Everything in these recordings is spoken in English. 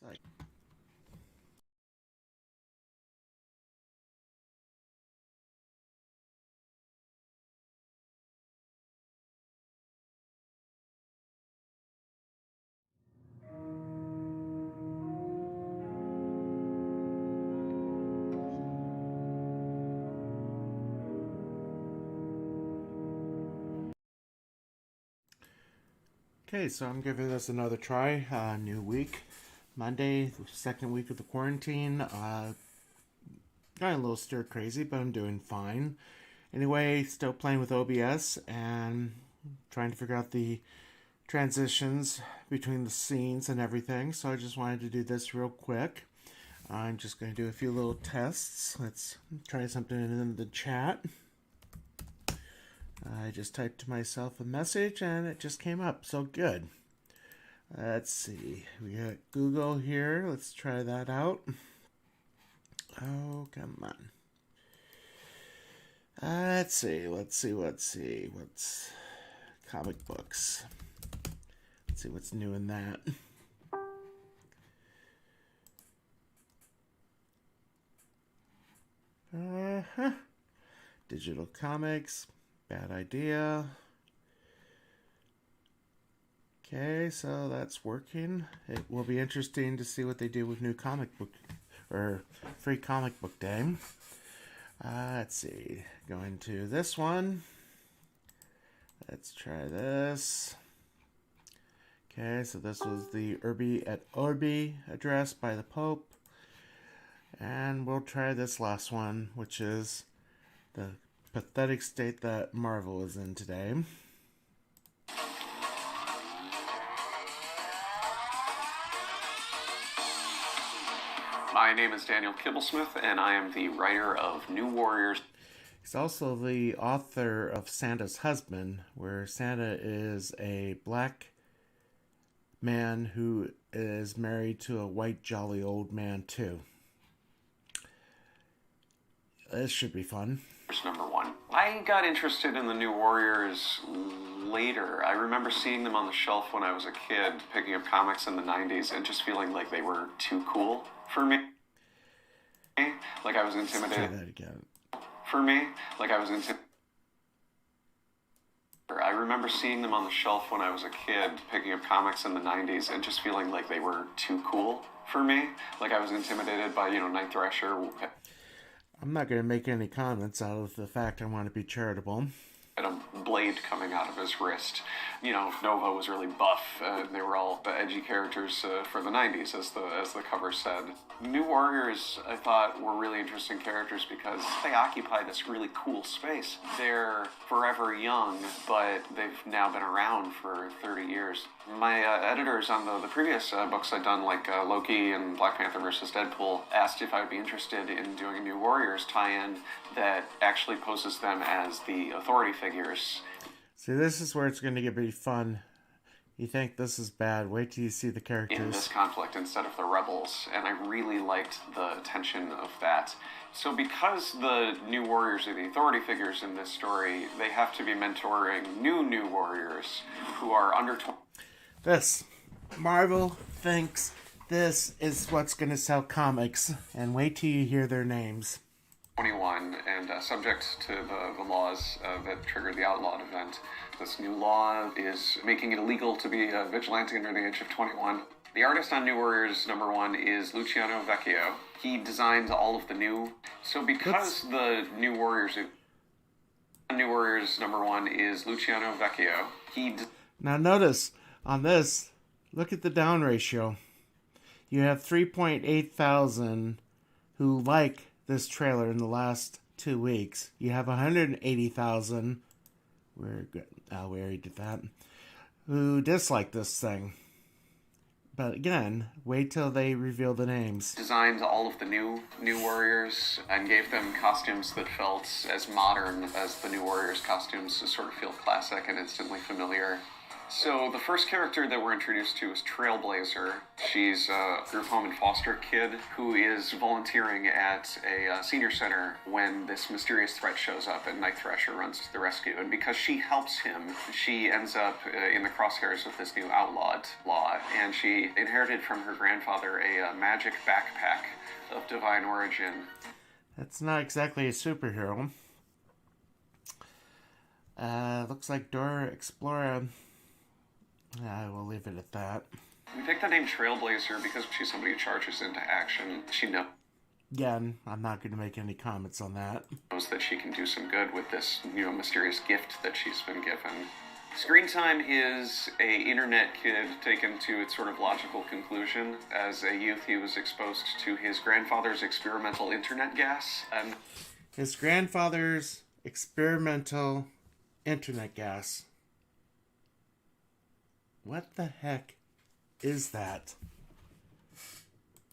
Like, okay, so I'm giving this another try. New week, Monday, the second week of the quarantine. Got a little stir crazy, but I'm doing fine. Anyway, still playing with OBS and trying to figure out the transitions between the scenes and everything. So I just wanted to do this real quick. I'm just going to do a few little tests. Let's try something in the chat. I just typed to myself a message and it just came up. So good. Let's see. We got Google here. Let's try that out. Oh, come on. Let's see. What's comic books? Let's see what's new in that. Digital comics. Bad idea. Okay, so that's working. It will be interesting to see what they do with new comic book or free comic book day. Let's see. Going to this one. Let's try this. Okay, so this was the Urbi et Orbi address by the Pope. And we'll try this last one, which is the pathetic state that Marvel is in today. My name is Daniel Kibblesmith, and I am the writer of New Warriors. He's also the author of Santa's Husband, where Santa is a black man who is married to a white, jolly old man, too. This should be fun. Number one. I got interested in the New Warriors later. I remember seeing them on the shelf when I was a kid, picking up comics in the 90s, and just feeling like they were too cool for me. Like I was intimidated. Let's try that again. For me, like I was intimidated. I remember seeing them on the shelf when I was a kid, picking up comics in the 90s, and just feeling like they were too cool for me. Like I was intimidated by, Night Thrasher. I'm not going to make any comments out of the fact I want to be charitable. And a blade coming out of his wrist. Nova was really buff. They were all the edgy characters for the 90s, as the cover said. New Warriors, I thought, were really interesting characters because they occupy this really cool space. They're forever young, but they've now been around for 30 years. My editors on the previous books I'd done, like Loki and Black Panther vs. Deadpool, asked if I would be interested in doing a New Warriors tie-in that actually poses them as the authority figures. See, this is where it's going to get pretty fun. You think this is bad, wait till you see the characters. In this conflict instead of the rebels, and I really liked the tension of that. So because the New Warriors are the authority figures in this story, they have to be mentoring new Warriors who are under 20. This. Marvel thinks this is what's going to sell comics, and wait till you hear their names. 21 and subject to the laws that triggered the outlawed event. This new law is making it illegal to be a vigilante under the age of 21. The artist on New Warriors #1 is Luciano Vecchio. He designed all of the new. So because the New Warriors #1 is Luciano Vecchio. Now notice on this, look at the down ratio. You have 3.8 thousand who like this trailer in the last 2 weeks. You have 180,000. We're good. We already did that. Who dislike this thing. But again, wait till they reveal the names. Designed all of the new Warriors and gave them costumes that felt as modern as the New Warriors costumes to sort of feel classic and instantly familiar. So the first character that we're introduced to is Trailblazer. She's a group home and foster kid who is volunteering at a senior center when this mysterious threat shows up and Night Thrasher runs to the rescue. And because she helps him, she ends up in the crosshairs of this new outlawed law. And she inherited from her grandfather a magic backpack of divine origin. That's not exactly a superhero. Looks like Dora Explorer. I will leave it at that. We picked the name Trailblazer because she's somebody who charges into action. She knows Again, I'm not going to make any comments on that. that she can do some good with this, mysterious gift that she's been given. Screen time is a internet kid taken to its sort of logical conclusion. As a youth, he was exposed to his grandfather's experimental internet gas. And his grandfather's experimental internet gas. What the heck is that?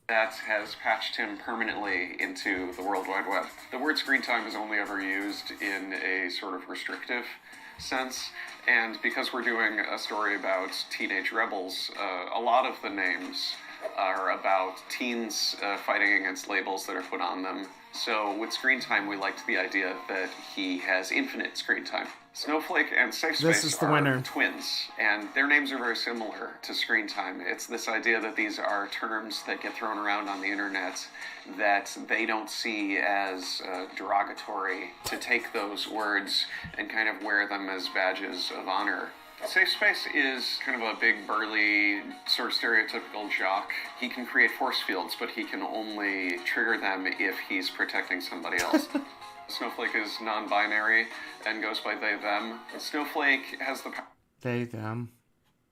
That has patched him permanently into the World Wide Web. The word screen time is only ever used in a sort of restrictive sense, and because we're doing a story about teenage rebels, a lot of the names are about teens fighting against labels that are put on them. So with screen time, we liked the idea that he has infinite screen time. Snowflake and Safespace are twins, and their names are very similar to screen time. It's this idea that these are terms that get thrown around on the internet that they don't see as derogatory, to take those words and kind of wear them as badges of honor. Safespace is kind of a big, burly, sort of stereotypical jock. He can create force fields, but he can only trigger them if he's protecting somebody else. Snowflake is non-binary and goes by they, them. Snowflake has the they, them.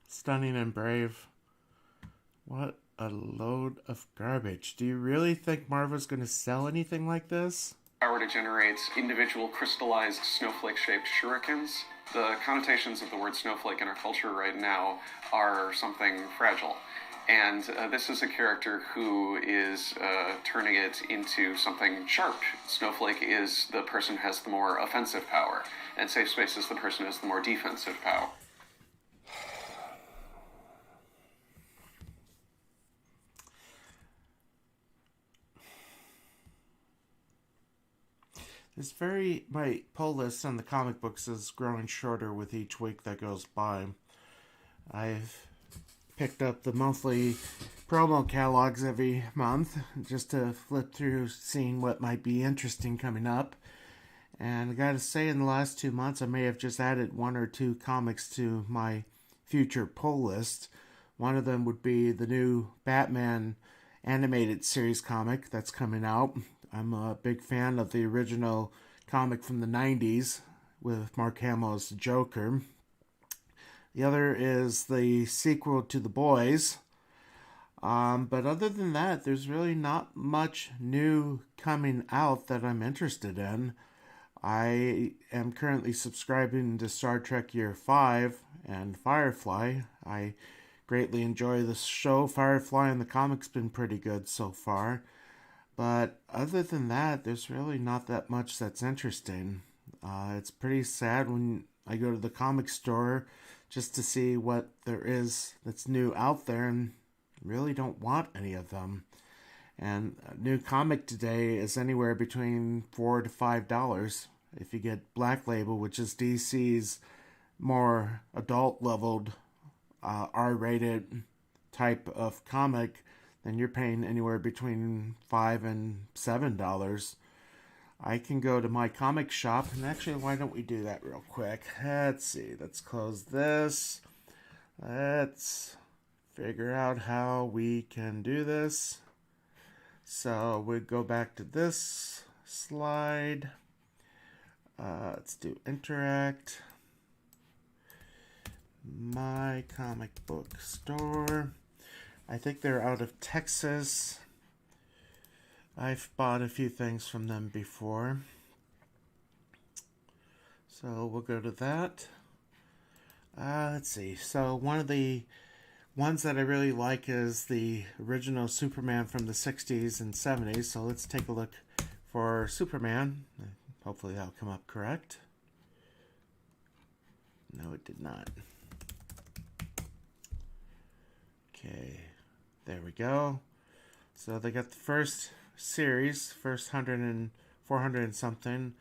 Stunning and brave. What a load of garbage. Do you really think Marvel's going to sell anything like this? Power to generate individual crystallized snowflake-shaped shurikens. The connotations of the word snowflake in our culture right now are something fragile. And this is a character who is turning it into something sharp. Snowflake is the person who has the more offensive power, and Safespace is the person who has the more defensive power. My pull list on the comic books is growing shorter with each week that goes by. I've picked up the monthly promo catalogs every month just to flip through, seeing what might be interesting coming up. And I gotta say, in the last 2 months, I may have just added 1 or 2 comics to my future pull list. One of them would be the new Batman animated series comic that's coming out. I'm a big fan of the original comic from the 90s with Mark Hamill's Joker. The other is the sequel to The Boys. But other than that, there's really not much new coming out that I'm interested in. I am currently subscribing to Star Trek Year 5 and Firefly. I greatly enjoy the show. Firefly and the comic's been pretty good so far. But other than that, there's really not that much that's interesting. It's pretty sad when I go to the comic store just to see what there is that's new out there, and really don't want any of them. And a new comic today is anywhere between $4 to $5. If you get Black Label, which is DC's more adult-leveled, R-rated type of comic, then you're paying anywhere between $5 and $7. I can go to my comic shop, and actually, why don't we do that real quick? Let's see, let's close this. Let's figure out how we can do this. So we go back to this slide. Let's do interact. My comic book store. I think they're out of Texas. I've bought a few things from them before. So we'll go to that. Let's see. So one of the ones that I really like is the original Superman from the 60s and 70s. So let's take a look for Superman. Hopefully that'll come up correct. No, it did not. Okay, there we go. So they got the first series, first 100 and 400 and something.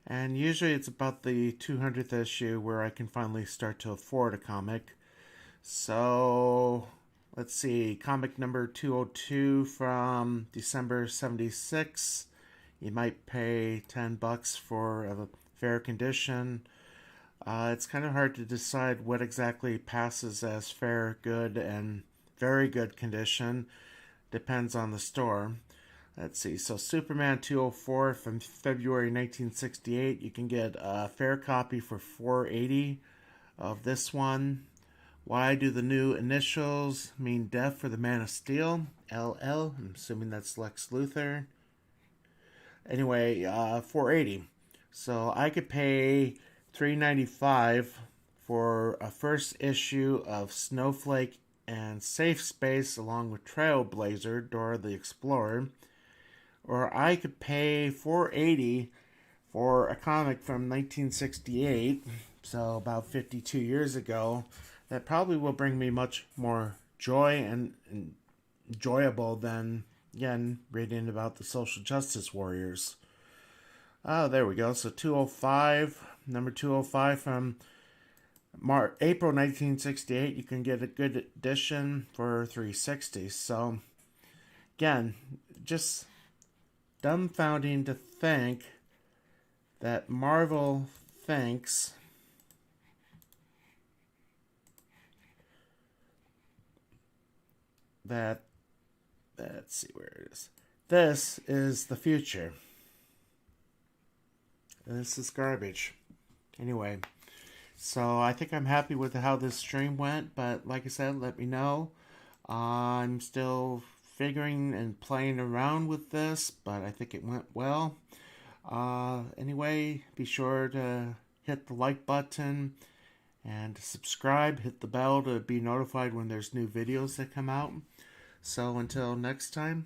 And usually it's about the 200th issue where I can finally start to afford a comic. So let's see, comic number 202 from December 76. You might pay $10 for a fair condition. It's kind of hard to decide what exactly passes as fair, good, and very good condition. Depends on the store. Let's see. So Superman 204 from February 1968. You can get a fair copy for $4.80 of this one. Why do the new initials mean death for the Man of Steel? LL. I'm assuming that's Lex Luthor. Anyway, $4.80. So I could pay $3.95 for a first issue of Snowflake and Safespace along with Trailblazer, Dora the Explorer. Or I could pay $4.80 for a comic from 1968, so about 52 years ago, that probably will bring me much more joy and enjoyable than, again, reading about the social justice warriors. Oh, there we go. So 205, number 205 from April 1968. You can get a good edition for $3.60. So, again, just dumbfounding to think that Marvel thinks that, let's see where it is. This is the future. This is garbage. Anyway, so I think I'm happy with how this stream went, but like I said, let me know. I'm still figuring and playing around with this, but I think it went well. Anyway, be sure to hit the like button and subscribe. Hit the bell to be notified when there's new videos that come out. So until next time,